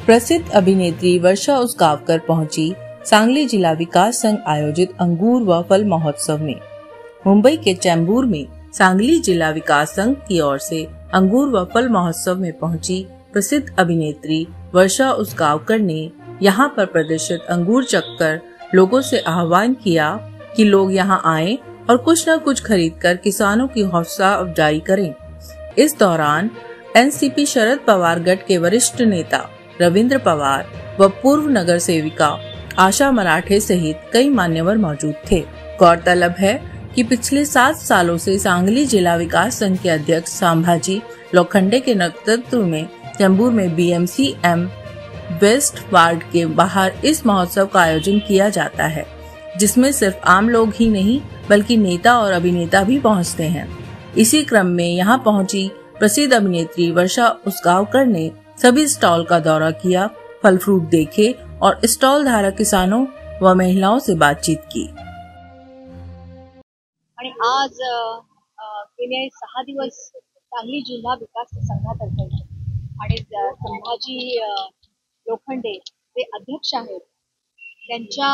प्रसिद्ध अभिनेत्री वर्षा उसगावकर पहुंची सांगली जिला विकास संघ आयोजित अंगूर व फल महोत्सव में। मुंबई के चैम्बूर में सांगली जिला विकास संघ की ओर से अंगूर व फल महोत्सव में पहुंची प्रसिद्ध अभिनेत्री वर्षा उसगावकर ने यहां पर प्रदर्शित अंगूर चखकर लोगों से आह्वान किया कि लोग यहां आएं और कुछ न कुछ खरीदकर किसानों की हौसला अफजाई करें। इस दौरान एनसीपी शरद पवार गठ के वरिष्ठ नेता रविंद्र पवार व पूर्व नगर सेविका आशा मराठे सहित कई मान्यवर मौजूद थे। गौरतलब है कि पिछले 7 सालों से सांगली जिला विकास संघ के अध्यक्ष संभाजी लोखंडे के नेतृत्व में चैम्बूर में बीएमसी एम वेस्ट वार्ड के बाहर इस महोत्सव का आयोजन किया जाता है, जिसमें सिर्फ आम लोग ही नहीं बल्कि नेता और अभिनेता भी पहुंचते हैं। इसी क्रम में यहां पहुंची प्रसिद्ध अभिनेत्री वर्षा उसगावकर ने सभी स्टॉल का दौरा किया, फल फ्रूट देखे और स्टॉल धारक किसानों व महिलाओं से बातचीत की। आणि आज गेले 6 दिवस सांगली जिल्हा विकास संघातर्फे आणि संभाजी लोखंडे ते अध्यक्ष आहेत, त्यांच्या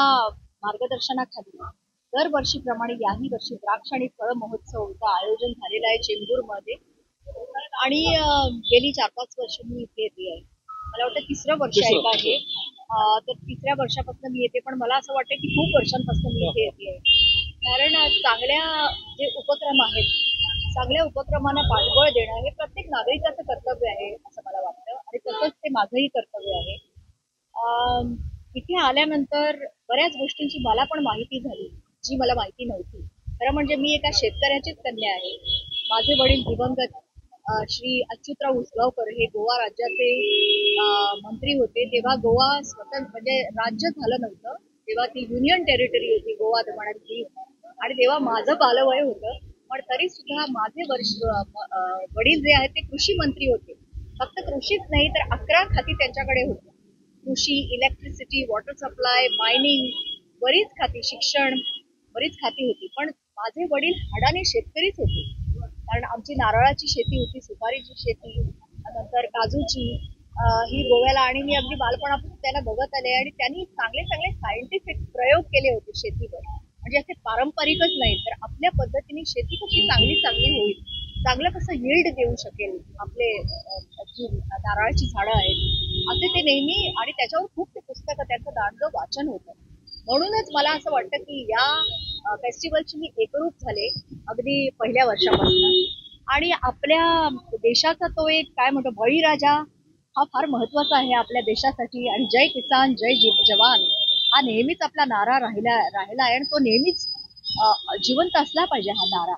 मार्गदर्शनाखाली दरवर्षीप्रमाणे याही वर्षी द्राक्ष आणि फळ महोत्सवचं आयोजन झालेलं आहे चेंबूरमध्ये। आणि गेली 4-5 वर्ष मी इथे येते आहे। मला वाटतं 3रं वर्ष आहे का हे, तर 3ऱ्या वर्षापासून मी येते, पण मला असं वाटतं की खूप वर्षांपासून मी इथे येते आहे। कारण चांगल्या जे उपक्रम आहेत, चांगल्या उपक्रमांना पाठबळ देणं हे प्रत्येक नागरिकाचं कर्तव्य आहे असं मला वाटतं आणि तसंच ते माझंही कर्तव्य आहे। इथे आल्यानंतर बऱ्याच गोष्टींची मला पण माहिती झाली जी मला माहिती नव्हती। खरं म्हणजे मी एका शेतकऱ्याचीच कन्या आहे। माझे वडील दिवंगत श्री अच्युतराव उसगावकर हे गोवा राज्याचे मंत्री होते। तेव्हा गोवा स्वतंत्र म्हणजे राज्य झालं नव्हतं, तेव्हा ती युनियन टेरिटरी होती गोवा म्हणाली, आणि तेव्हा माझं बालवय होतं, पण तरी सुद्धा माझे वडील जे आहेत ते कृषी मंत्री होते। फक्त कृषीच नाही तर 11 खाती त्यांच्याकडे होती, कृषी, इलेक्ट्रिसिटी, वॉटर सप्लाय, मायनिंग, बरीच खाती, शिक्षण, बरीच खाती होती। पण माझे वडील हाडाने शेतकरीच होते, कारण आमची नारळाची शेती होती, सुपारीची शेती, नंतर काजूची, ही गोव्याला, आणि मी अगदी बालपणापासून त्यांना बघत आले आणि त्यांनी चांगले चांगले सायंटिफिक प्रयोग केले होते शेतीवर। म्हणजे असे पारंपरिकच नाही तर आपल्या पद्धतीने शेती कशी चांगली होईल, चांगलं कसं यील्ड देऊ शकेल आपले जी नारळाची झाडं आहेत, असे ते नेहमी, आणि त्याच्यावर खूप ते पुस्तकं, त्यांचं दांडगं वाचन होतं। म्हणूनच मला असं वाटतं की या फेस्टिवलची मी एकरूप झाले अगदी पहिल्या वर्षापासून। आणि आपल्या देशाचा तो एक काय म्हणतो बळीराजा हा फार महत्वाचा आहे आपल्या देशासाठी, आणि जय किसान जय जवान हा नेहमीच आपला नारा राहिला आहे आणि तो नेहमीच जिवंत असला पाहिजे हा नारा।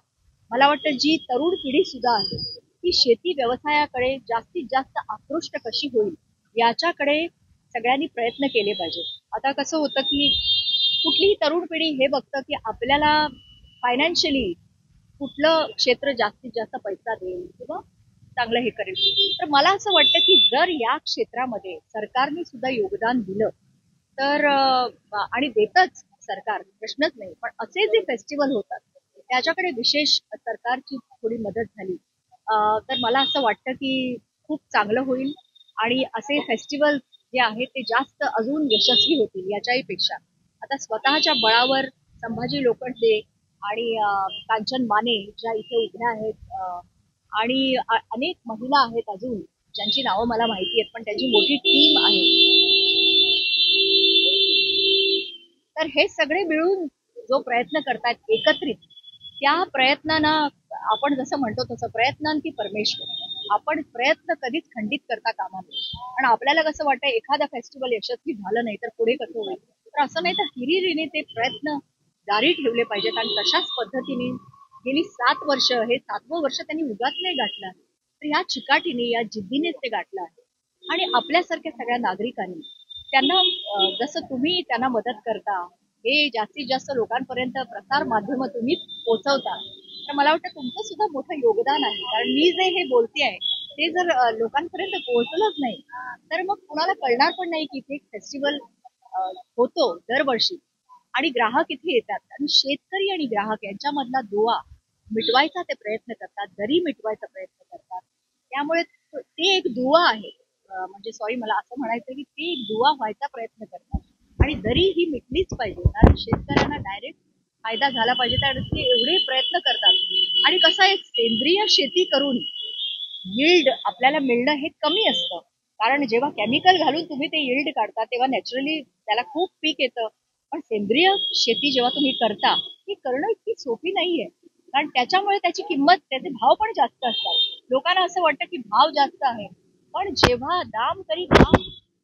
मला वाटतं जी तरुण पिढी सुद्धा आहे ती शेती व्यवसायाकडे जास्तीत जास्त आकृष्ट कशी होईल याच्याकडे सगळ्यांनी प्रयत्न केले पाहिजे। आता कसं होतं की कुठलीही तरुण पिढी हे बघतं की आपल्याला फायनान्शियली कुठलं क्षेत्र जास्तीत जास्त पैसा देईल किंवा चांगलं हे करेल। तर मला असं वाटतं की जर या क्षेत्रामध्ये सरकारने सुद्धा योगदान दिलं तर, आणि देतच सरकार, प्रश्नच नाही, पण असे जे फेस्टिवल होतात त्याच्याकडे विशेष सरकारची थोडी मदत झाली तर मला असं वाटतं की खूप चांगलं होईल आणि असे फेस्टिवल जे आहेत ते जास्त अजून यशस्वी होतील याच्याही पेक्षा। आता स्वतःच्या बळावर संभाजी लोखंडे आणि कांचन माने ज्या इथे उभ्या आहेत, आणि अनेक महिला आहेत अजून ज्यांची नावं मला माहिती आहेत, पण त्यांची मोठी टीम आहे, तर हे सगळे मिळून जो प्रयत्न करतात एकत्रित, त्या प्रयत्नांना आपण जसं म्हणतो तसं प्रयत्नांती परमेश्वर, आपण प्रयत्न कधीच खंडित करता कामा नये। आणि आपल्याला कसं वाटतं एखादा फेस्टिवल यशस्वी झालं नाही तर पुढे कसं होईल, तर असं नाही, तर हिरिरीने ते प्रयत्न जारी ठेवले पाहिजेत। आणि तशाच पद्धतीने गेली 7 वर्ष, हे 7वं वर्ष त्यांनी उगाच नाही गाठलं, तर या चिकाटीने, या जिद्दीनेच ते गाठलं आहे। आणि आपल्यासारख्या सगळ्या नागरिकांनी त्यांना जसं तुम्ही त्यांना मदत करता, हे जास्तीत जास्त लोकांपर्यंत प्रसार माध्यम तुम्ही पोहोचवता, तर मला वाटतं तुमचं सुद्धा मोठं योगदान आहे। कारण मी जे हे बोलते आहे ते जर लोकांपर्यंत पोहोचलंच नाही तर मग कुणाला कळणार पण नाही की इथे फेस्टिवल होतो दरवर्षी आणि ग्राहक इथे येतात, आणि शेतकरी आणि ग्राहक यांच्यामधला दुवा मिटवायचा ते प्रयत्न करतात, दरी मिटवायचा प्रयत्न करतात। त्यामुळे ते एक दुवा आहे म्हणजे सॉरी मला असं म्हणायचं की ती एक दुवा व्हायचा प्रयत्न करतात आणि दरी ही मिटलीच पाहिजे, कारण शेतकऱ्यांना डायरेक्ट फायदा झाला पाहिजे त्यासाठी एवढे प्रयत्न करतात. आणि कसं आहे, सेंद्रिय शेती करून यील्ड आपल्याला मिळणं हे कमी असतं, कारण जेव्हा केमिकल घालून तुम्ही ते यील्ड काढता तेव्हा नॅचरली त्याला खूप पीक येतं. पण सेंद्रिय शेती जेव्हा तुम्ही करता, ही करणं इतकी सोपी नाहीये, कारण त्याच्यामुळे त्याची किंमत, त्याचे भाव पण जास्त असतात. लोकांना असं वाटतं की भाव जास्त आहे, पण जेव्हा दाम तरी भाव,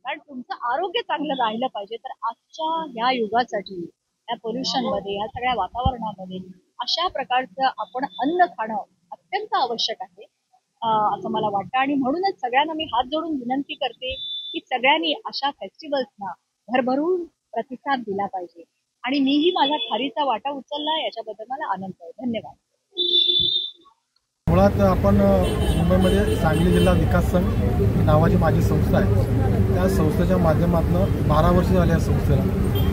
कारण तुमचं आरोग्य चांगलं राहिलं पाहिजे. तर आजच्या ह्या युगासाठी, या पोल्युशन मध्ये, या सगळ्या वातावरणामध्ये अशा प्रकारचं आपण अन्न खाणं अत्यंत आवश्यक आहे असं मला वाटतं. आणि म्हणूनच सगळ्यांना मी हात जोडून विनंती करते की सगळ्यांनी अशा फेस्टिवल्सना भरभरून प्रतिसाद दिला पाहिजे. आणि मीही माझा खारीचा वाटा उचलला, याच्याबद्दल मला आनंद आहे. धन्यवाद. मुळात आपण मुंबईमध्ये सांगली जिल्हा विकास संघ नावाची माझी संस्था आहे. त्या संस्थेच्या माध्यमातून 12 वर्ष झाली या संस्थेला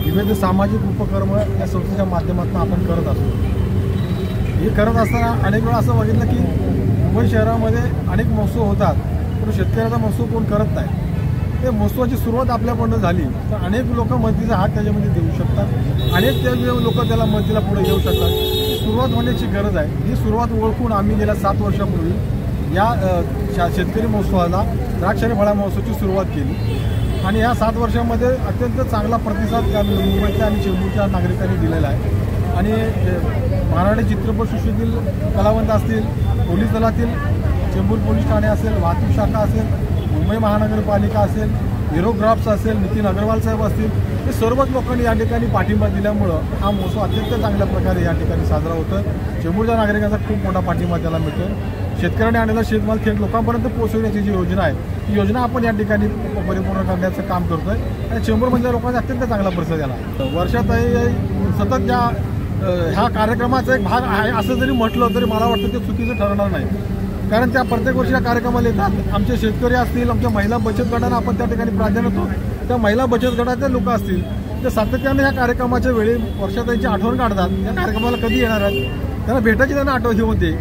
विविध सामाजिक उपक्रम या संस्थेच्या माध्यमातून आपण करत असतो. हे करत असताना अनेक वेळा असं बघितलं की मुंबई शहरामध्ये अनेक महोत्सव होतात, पण शेतकऱ्याचा महोत्सव कोण करत नाही. ते महोत्सवाची सुरुवात आपल्याकडून झाली तर अनेक लोक मदतीचा हात त्याच्यामध्ये देऊ शकतात, अनेक लोक त्याला मदतीला पुढे येऊ शकतात. सुरुवात होण्याची गरज आहे. ही सुरुवात ओळखून आम्ही गेल्या 7 वर्षापूर्वी या शेतकरी महोत्सवाला द्राक्ष आणि फळा महोत्सवाची सुरुवात केली आणि या 7 वर्षामध्ये अत्यंत चांगला प्रतिसाद मुंबईच्या आणि चेंबूरच्या नागरिकांनी दिलेला आहे. आणि मराठी चित्रपटसृष्टीतील कलावंत असतील, पोलीस दलातील चेंबूर पोलीस ठाणे असेल, वाहतूक शाखा असेल, मुंबई महानगरपालिका असेल, एरोग्राफ्स असेल, नितीन अग्रवाल साहेब असतील, हे सर्वच लोकांनी या ठिकाणी पाठिंबा दिल्यामुळं हा महोत्सव अत्यंत चांगल्या प्रकारे या ठिकाणी साजरा होतो. चेंबूरच्या नागरिकांचा खूप मोठा पाठिंबा त्याला मिळतो. शेतकऱ्यांनी आणलेला शेतमाल थेट लोकांपर्यंत पोहोचवण्याची जी योजना आहे, ती योजना आपण या ठिकाणी परिपूर्ण करण्याचं काम करतोय आणि चेंबूरमधल्या लोकांचा अत्यंत चांगला प्रतिसाद झाला. वर्षात सतत ह्या कार्यक्रमाचा एक भाग आहे असं जरी म्हटलं तरी मला वाटतं ते चुकीचं ठरणार नाही, कारण त्या प्रत्येक वर्षी या कार्यक्रमाला येतात. आमचे शेतकरी असतील, आमच्या महिला बचत गटांना आपण त्या ठिकाणी प्राधान्य देतो. त्या महिला बचत गटाचे लोक असतील ते सातत्याने या कार्यक्रमाच्या वेळी वर्षात त्यांची आठवण काढतात. या कार्यक्रमाला कधी येणार आहेत त्यांना भेटायची त्यांना आठवण होते.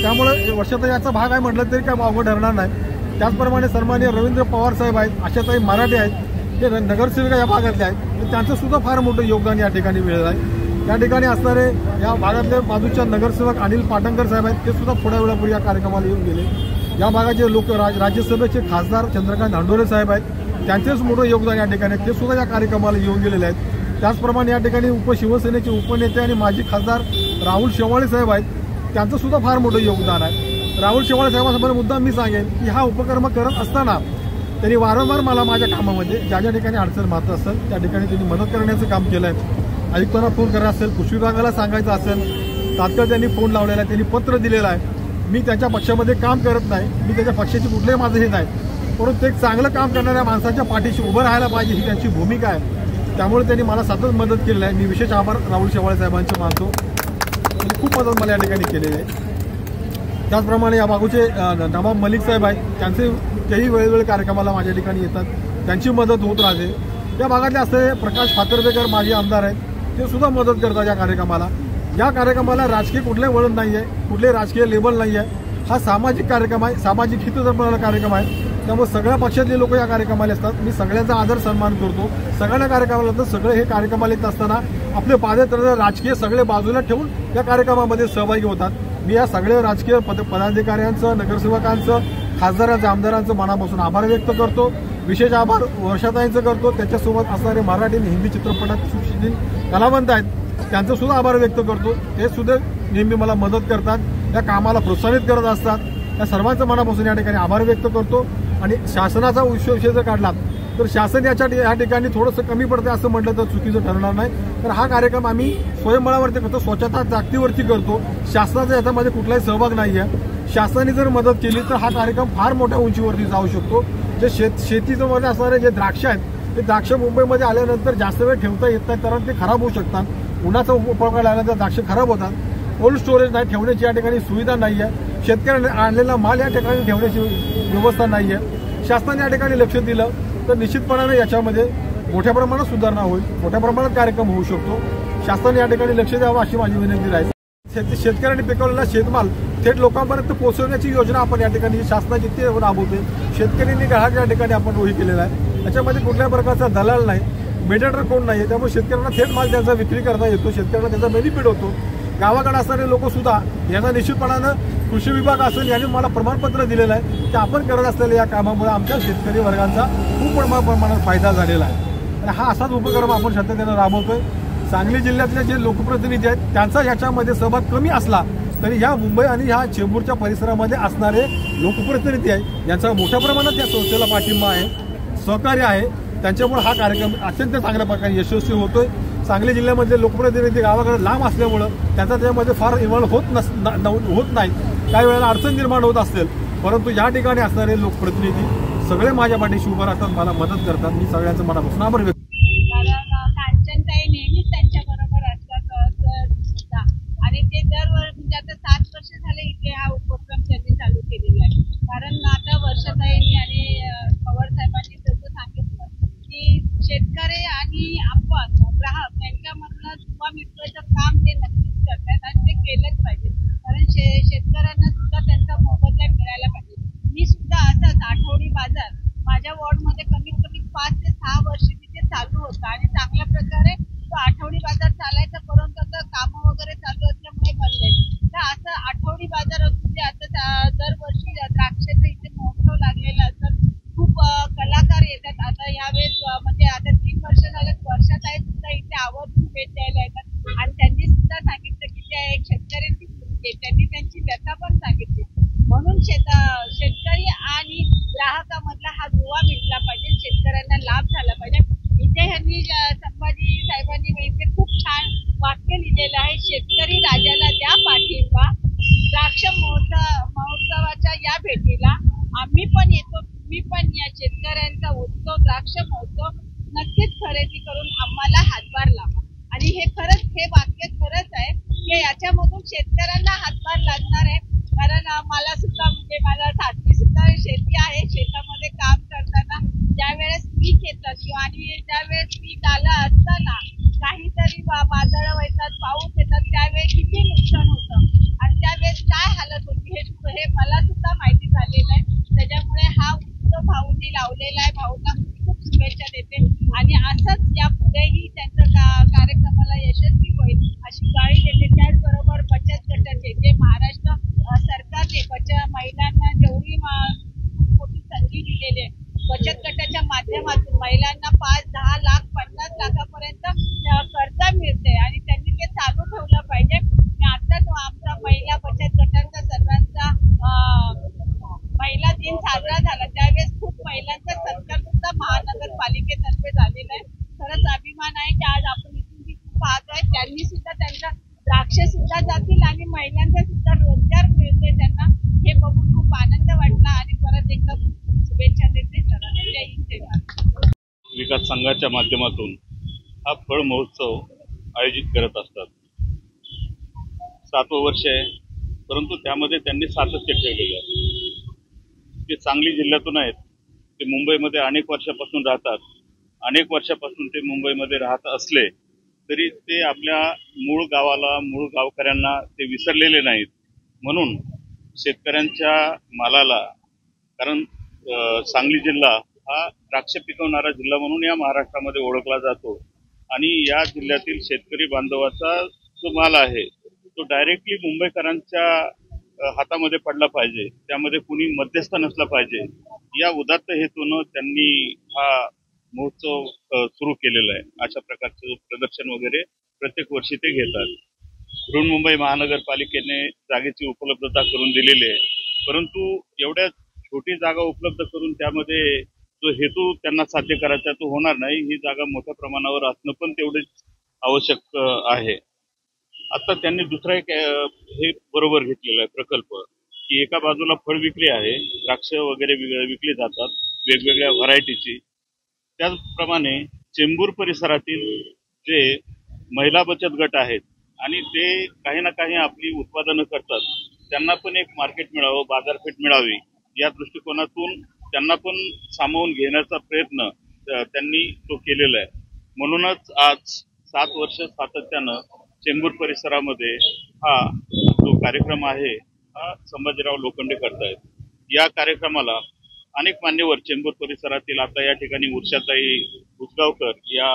त्यामुळे वर्षात याचा भाग आहे म्हटलं तरी काय अवघड ठरणार नाही. त्याचप्रमाणे सन्माननीय रवींद्र पवार साहेब आहेत, आशाताई मराठे आहेत, ते नगरसेविका या भागातले आहेत. त्यांचं सुद्धा फार मोठं योगदान या ठिकाणी मिळालं आहे. या ठिकाणी असणारे या भागातले बाजूच्या नगरसेवक अनिल पाटणकर साहेब आहेत, ते सुद्धा थोड्या वेळापूर्वी या कार्यक्रमाला येऊन गेले. या भागाचे लोक राज्यसभेचे खासदार चंद्रकांत धांडोरे साहेब आहेत, त्यांचेच मोठं योगदान या ठिकाणी, ते सुद्धा या कार्यक्रमाला येऊन गेलेले आहेत. त्याचप्रमाणे या ठिकाणी उपशिवसेनेचे उपनेते आणि माजी खासदार राहुल शेवाळे साहेब आहेत, त्यांचं सुद्धा फार मोठं योगदान आहे. राहुल शेवाळे साहेबांसमोर मुद्दा मी सांगेन की हा उपक्रम करत असताना त्यांनी वारंवार मला माझ्या कामामध्ये ज्या ज्या ठिकाणी अडचण मारत असेल त्या ठिकाणी त्यांनी मदत करण्याचं काम केलं आहे. आयुक्तांना फोन करायचा असेल, कृषी विभागाला सांगायचं असेल, तात्काळ त्यांनी फोन लावलेला आहे, त्यांनी पत्र दिलेलं आहे. मी त्यांच्या पक्षामध्ये काम करत नाही, मी त्याच्या पक्षाची कुठलेही माझं हे नाही, परंतु एक चांगलं काम करणाऱ्या माणसाच्या पाठीशी उभं राहायला पाहिजे ही त्यांची भूमिका आहे. त्यामुळे त्यांनी मला सतत मदत केलेली आहे. मी विशेष आभार राहुल शेवाळे साहेबांचे मानतो. त्यांनी खूप मदत मला या ठिकाणी केलेली आहे. त्याचप्रमाणे या बाजूचे नवाब मलिक साहेब आहेत, तेही वेळोवेळी कार्यक्रमाला माझ्या ठिकाणी येतात, त्यांची मदत होत राहते. या भागातले असलेले प्रकाश फातर्वेकर माजी आमदार आहेत, ते सुद्धा मदत करतात या कार्यक्रमाला. या कार्यक्रमाला राजकीय कुठलंही वळण नाही आहे, कुठले राजकीय लेबल नाही आहे. हा सामाजिक कार्यक्रम आहे, सामाजिक हितधर्माचा कार्यक्रम आहे. त्यामुळे सगळ्या पक्षातले लोक या कार्यक्रमाला असतात. मी सगळ्यांचा आदर सन्मान करतो. सगळ्या कार्यक्रमाला तर सगळे हे कार्यक्रमाला येत असताना आपले पादत्र राजकीय सगळे बाजूला ठेवून या कार्यक्रमामध्ये सहभागी होतात. मी या सगळ्या राजकीय पदाधिकाऱ्यांचं, नगरसेवकांचं, खासदारांचं, आमदारांचं मनापासून आभार व्यक्त करतो. विशेष आभार वर्षाताईंचं करतो. त्याच्यासोबत असणारे मराठी आणि हिंदी चित्रपटात सृष्टीतील कलावंत आहेत, त्यांचं सुद्धा आभार व्यक्त करतो. ते सुद्धा नेहमी मला मदत करतात, या कामाला प्रोत्साहित करत असतात. या सर्वांचं मनापासून या ठिकाणी आभार व्यक्त करतो. आणि शासनाचा विषय जर काढला तर शासन या ठिकाणी थोडंसं कमी पडते असं म्हटलं तर चुकीचं ठरणार नाही. तर हा कार्यक्रम आम्ही स्वयंबळावरती करतो, स्वच्छता जागतीवरती करतो. शासनाचा याच्यामध्ये कुठलाही सहभाग नाही आहे. शासनाने जर मदत केली तर हा कार्यक्रम फार मोठ्या उंचीवरती जाऊ शकतो. जे शेतीचं मध्ये असणारे जे द्राक्ष आहेत, ते द्राक्ष मुंबईमध्ये आल्यानंतर जास्त वेळ ठेवता येत नाही, कारण ते खराब होऊ शकतात. उन्हाचा उपयोग आल्यानंतर द्राक्ष खराब होतात. कोल्ड स्टोरेज नाही, ठेवण्याची या ठिकाणी सुविधा नाही आहे. शेतकऱ्यांनी आणलेला माल या ठिकाणी ठेवण्याची व्यवस्था नाही आहे. शासनाने या ठिकाणी लक्ष दिलं तर निश्चितपणाने याच्यामध्ये मोठ्या प्रमाणात सुधारणा होईल, मोठ्या प्रमाणात कार्यक्रम होऊ शकतो. शासनाने या ठिकाणी लक्ष द्यावं अशी माझी विनंती राहील. शेतकऱ्यांनी पिकवलेला शेतमाल थेट लोकांपर्यंत पोहोचवण्याची योजना आपण या ठिकाणी शासनाची ते राबवते. शेतकऱ्यांनी ग्राहक या ठिकाणी आपण रोही केलेला आहे. त्याच्यामध्ये कुठल्याही प्रकारचा दलाल नाही, मेडिएटर कोण नाही, त्यामुळे शेतकऱ्यांना थेट माल त्यांचा विक्री करता येतो, शेतकऱ्यांना त्याचा बेनिफिट होतो. गावाकडे असणारे लोक सुद्धा यांना निश्चितपणानं कृषी विभाग असेल यांनी मला प्रमाणपत्र दिलेलं आहे की आपण करत असलेल्या या कामामुळे आमच्या शेतकरी वर्गांचा खूप प्रमाणात फायदा झालेला आहे. आणि हा असाच उपक्रम आपण सातत्यानं राबवतोय. सांगली जिल्ह्यातले जे लोकप्रतिनिधी आहेत त्यांचा याच्यामध्ये सहभाग कमी असला तरी ह्या मुंबई आणि ह्या चेंबूरच्या परिसरामध्ये असणारे लोकप्रतिनिधी आहेत यांचा मोठ्या प्रमाणात या संस्थेला पाठिंबा आहे, सहकार्य आहे. त्यांच्यामुळे हा कार्यक्रम अत्यंत चांगल्या प्रकारे यशस्वी होतोय. सांगली जिल्ह्यामधले लोकप्रतिनिधी गावाकडे लांब असल्यामुळं त्यांचा त्यामध्ये फार इन्व्हॉल्व होत नाही. काही वेळेला अडचण निर्माण होत असेल, परंतु या ठिकाणी असणारे लोकप्रतिनिधी सगळे माझ्या पाठीशी उभं राहतात, मला मदत करतात. मी सगळ्यांचं मनापासून आभार व्यक्त कांचनताई नेहमीच त्यांच्या बरोबर असतात आणि ते म्हणजे आता 7 वर्ष झाले इथे हा उपक्रम त्यांनी चालू केलेला आहे. कारण आता वर्षाताईंनी आणि पवार साहेबांनी जसं सांगितलं की शेतकरी आणि आपण ग्राहक यांच्यामधलं दुवा मिटवायचं काम ते नक्कीच करतात आणि ते केलंच पाहिजे. कारण शेतकऱ्यांना सुद्धा त्यांचा मोबदला मिळायला पाहिजे. मी सुद्धा असाच आठवडी बाजार माझ्या वॉर्डमध्ये कमीत कमी 5 ते 6 वर्ष तिथे चालू होता आणि चांगल्या प्रकारे तो आठवडी बाजार चालायचा, परंतु आता कामं वगैरे चालू असल्यामुळे बंद आहे. तर असं आठवडी बाजार म्हणजे आता दरवर्षी द्राक्षाचं इथे महोत्सव लागलेला असतात. खूप कलाकार येतात. आता यावेळेस म्हणजे आता 3 वर्ष झालं वर्षात आहे सुद्धा इथे आवर्जून भेट द्यायला येतात आणि त्यांनी सुद्धा सांगितलं की त्या एक शेतकऱ्यांची त्यांनी त्यांची व्यथा पण सांगितली. म्हणून शेतकरी आणि ग्राहकामधला हा दुवा मिटला पाहिजे, शेतकऱ्यांना लाभ झाला पाहिजे. इथे ह्यांनी संभाजी साहेबांनी इथे खूप छान वाक्य लिहिलेलं आहे, शेतकरी राजाला द्या पाठिंबा, द्राक्ष महोत्सवाच्या या भेटीला आम्ही पण येतो, तुम्ही पण या. शेतकऱ्यांचा उत्सव द्राक्ष महोत्सव नक्कीच खरेदी करून आम्हाला हातभार लावा. आणि हे खरंच हे वाक्य खरंच आहे की याच्यामधून शेतकऱ्यांना हातभार लागणार आहे. कारण मला सुद्धा म्हणजे माझा सासरी सुद्धा शेती आहे. शेतामध्ये काम करताना ज्यावेळेस पीक येतं किंवा आणि ज्यावेळेस पीक आलं असताना काहीतरी वादळ येतात, पाऊस येतात, त्यावेळेस किती नुकसान होतं आणि त्यावेळेस काय हालत होती हे मला सुद्धा माहिती झालेलं आहे. त्याच्यामुळे हा उत्सव भाऊंनी लावलेला आहे. भाऊंना खूप शुभेच्छा देते आणि असंच यापुढेही त्यांचं कार्यक्रमाला यशस्वी होईल अशी ग्वाही देते. त्याचबरोबर बचत गटाचे जे महाराष्ट्र सरकारने महिलांना जेवढी खूप मोठी संधी दिलेली आहे, बचत गटाच्या माध्यमातून महिलांना 5, 10 लाख, 50 लाखापर्यंत कर्ज मिळते आणि त्यांनी ते चालू ठेवलं पाहिजे. आताच आमचा महिला बचत गटांचा सर्वांचा महिला दिन साजरा झाला, त्यावेळेस खूप महिलांचा सत्कार सुद्धा महानगरपालिकेतर्फे झालेला आहे. खरंच अभिमान आहे की आज आपण इथून पाहतोय त्यांनी सुद्धा त्यांचा द्राक्ष सुद्धा जातील आणि महिलांचा सुद्धा रोजगार मिळतोय त्यांना. हे बघून खूप आनंद वाटला आणि परत एकदा शुभेच्छा देते सर्वांना. जय हिंद, जय भारत. विकास संघाच्या माध्यमातून हा फळ महोत्सव आयोजित करत असतात. 7वं वर्ष आहे, परंतु त्यामध्ये त्यांनी सातत्य ठेवलेलं आहे. ते सांगली जिल्ह्यातून आहेत, ते मुंबईमध्ये अनेक वर्षापासून राहतात. अनेक वर्षापासून ते मुंबईमध्ये राहत असले तरी ते आपल्या मूळ गावाला, मूळ गावकऱ्यांना ते विसरलेले नाहीत. म्हणून शेतकऱ्यांच्या मालाला, कारण सांगली जिल्हा हा द्राक्ष पिकवणारा जिल्हा म्हणून या महाराष्ट्रामध्ये ओळखला जातो आणि या जिल्ह्यातील शेतकरी बांधवाचा जो माल आहे तो डायरेक्टली मुंबईकरांच्या हातामध्ये पडला पाहिजे, त्यामध्ये कुणी मध्यस्थ नसला पाहिजे. या उदात्त हेतून त्यांनी हा महोत्सव सुरू केलेला आहे. अशा प्रकारचं प्रदर्शन वगैरे प्रत्येक वर्षी ते घेतात. बृहन्मुंबई महानगरपालिकेने जागेची उपलब्धता करून दिलेली आहे, परंतु एवढ्या छोटी जागा उपलब्ध करून त्यामध्ये जो हेतू त्यांना साध्य करायचा तो होणार नाही. ही जागा मोठ्या प्रमाणावर असणं पण तेवढेच आवश्यक आहे. आता त्यांनी दुसरा एक हे बरोबर घेतलेला आहे प्रकल्प की एका बाजूला फळ विक्री आहे, द्राक्ष वगैरे विकली जातात वेगवेगळ्या व्हरायटीची. त्याचप्रमाणे चेंबूर परिसरातील जे महिला बचत गट आहेत आणि ते काही ना काही आपली उत्पादनं करतात, त्यांना पण एक मार्केट मिळावं, बाजारपेठ मिळावी या दृष्टिकोनातून त्यांना पण सामावून घेण्याचा प्रयत्न त्यांनी तो केलेला आहे. म्हणूनच आज 7 वर्ष सातत्यानं चेंबूर परिसरामध्ये हा जो कार्यक्रम आहे हा संभाजीराव लोखंडे करतायत. या कार्यक्रमाला अनेक मान्यवर चेंबूर परिसरातील, आता या ठिकाणी उषाताई उसगावकर या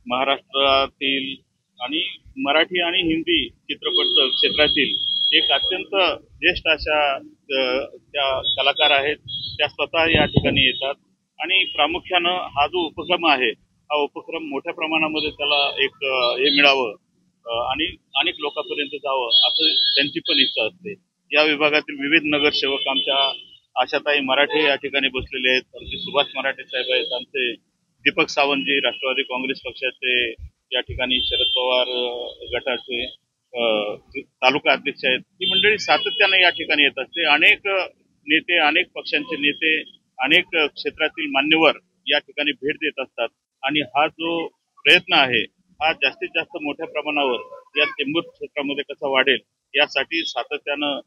महाराष्ट्रातील आणि मराठी आणि हिंदी चित्रपट क्षेत्रातील एक अत्यंत ज्येष्ठ अशा त्या कलाकार आहेत. त्या स्वतः या ठिकाणी येतात आणि प्रामुख्यानं हा जो उपक्रम आहे, हा उपक्रम मोठ्या प्रमाणामध्ये त्याला एक हे मिळावं आणि अनेक लोकांपर्यंत जावं असं त्यांची पण इच्छा असते. या विभागातील विविध नगरसेवक आमच्या आशाताई मराठे या ठिकाणी बसलेले आहेत. आमचे सुभाष मराठे साहेब आहेत. आमचे दीपक सावंतजी राष्ट्रवादी काँग्रेस पक्षाचे या ठिकाणी शरद पवार गटाचे तालुका अध्यक्ष आहेत. ही मंडळी सातत्याने या ठिकाणी येत असते. अनेक नेते, अनेक पक्षांचे नेते, अनेक क्षेत्रातील मान्यवर या ठिकाणी भेट देत असतात आणि हा जो प्रयत्न आहे हा जास्तीत जास्त मोठ्या प्रमाणावर या चेंबूर क्षेत्रामध्ये कसा वाढेल यासाठी सातत्यानं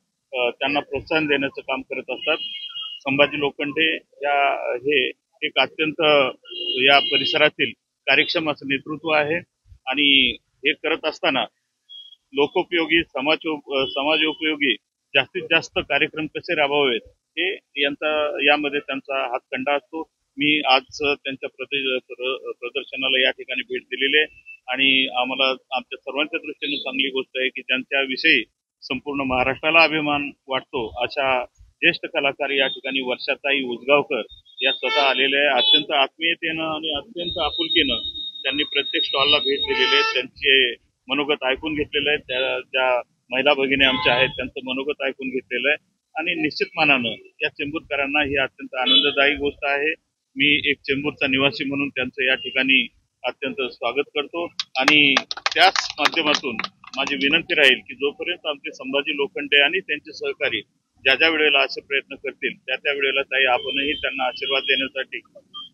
त्यांना प्रोत्साहन देण्याचं काम करत असतात. संभाजी लोखंडे हे एक अत्यंत या परिसरातील कार्यक्षम असं नेतृत्व आहे आणि हे करत असताना लोकोपयोगी समाजोपयोगी जास्तीत जास्त कार्यक्रम कसे राबवावेत हे यामध्ये त्यांचा हातखंडा असतो. मी आज त्यांच्या प्रदर्शनाला या ठिकाणी भेट दिलेली आहे आणि आम्हाला आमच्या सर्वांच्या दृष्टीने चांगली गोष्ट आहे की त्यांच्याविषयी संपूर्ण महाराष्ट्राला अभिमान वाटतो अशा ज्येष्ठ कलाकार या ठिकाणी वर्षाताई उसगावकर या स्वतः आलेल्या आहे. अत्यंत आत्मीयतेनं आणि अत्यंत आपुलकीनं त्यांनी प्रत्येक स्टॉलला भेट दिलेली आहे. त्यांचे मनोगत ऐकून घेतलेलं आहे. ज्या महिला भगिनी आमच्या आहेत त्यांचं मनोगत ऐकून घेतलेलं आहे आणि निश्चित मानानं या चेंबूरकरांना ही अत्यंत आनंददायी गोष्ट आहे. मी एक चेंबूरचा निवासी म्हणून त्यांचं या ठिकाणी अत्यंत स्वागत करतो आणि त्याच माध्यमातून माझी विनंती राहील की जोपर्यंत आमचे संभाजी लोखंडे आणि त्यांचे सहकारी ज्या वेळेला असे प्रयत्न करतील त्या वेळेला ताई आपणही त्यांना आशीर्वाद देण्यासाठी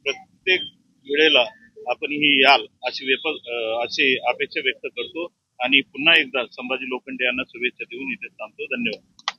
प्रत्येक वेळेला आपणही याल अशी अपेक्षा व्यक्त करतो आणि पुन्हा एकदा संभाजी लोखंडे यांना शुभेच्छा देऊन इथे थांबतो. धन्यवाद.